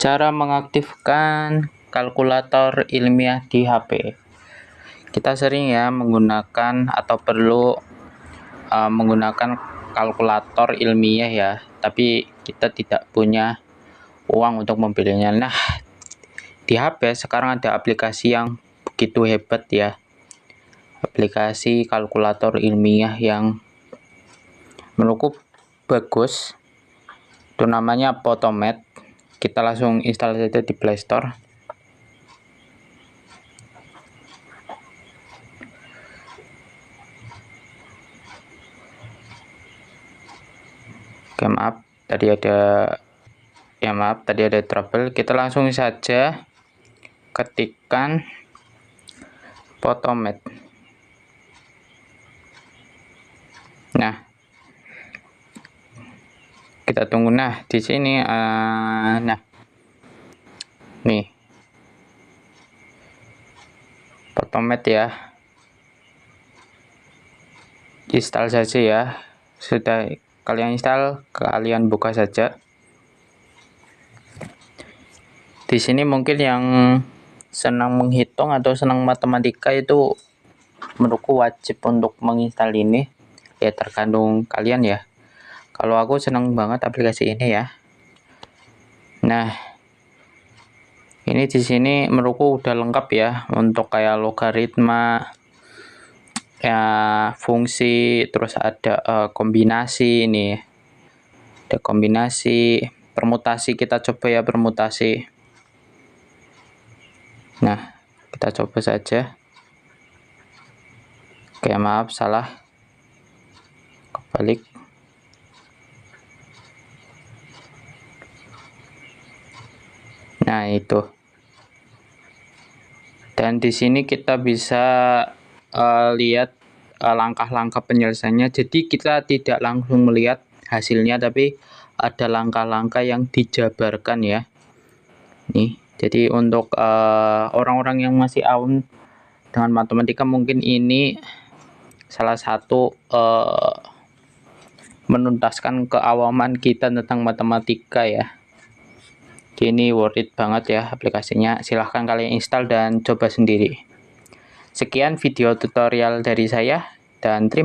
Cara mengaktifkan kalkulator ilmiah di HP. Kita sering ya menggunakan atau perlu menggunakan kalkulator ilmiah ya, tapi kita tidak punya uang untuk membelinya. Nah, di HP sekarang ada aplikasi yang begitu hebat ya, aplikasi kalkulator ilmiah yang menurutku bagus. Itu namanya Photomath. Kita langsung install saja di Play Store. Oke, maaf tadi ada trouble. Kita langsung saja ketikkan Photomath. Nah, kita tunggu. Nah, di sini nih Photomath ya, install saja ya. Sudah kalian install, kalian buka saja. Di sini mungkin yang senang menghitung atau senang matematika itu menurutku wajib untuk menginstal ini ya, tergantung kalian ya. Kalau aku senang banget aplikasi ini ya. Nah, ini di sini menurutku udah lengkap ya, untuk kayak logaritma ya, fungsi, terus ada kombinasi ini. Ada kombinasi, permutasi, kita coba ya permutasi. Nah, kita coba saja. Oke, maaf salah. Kebalik. Nah, itu. Dan di sini kita bisa lihat langkah-langkah penyelesaiannya. Jadi kita tidak langsung melihat hasilnya, tapi ada langkah-langkah yang dijabarkan ya. Nih, jadi untuk orang-orang yang masih awam dengan matematika, mungkin ini salah satu menuntaskan keawaman kita tentang matematika ya. Ini worth it banget ya aplikasinya. Silahkan kalian install dan coba sendiri. Sekian video tutorial dari saya, dan terima kasih.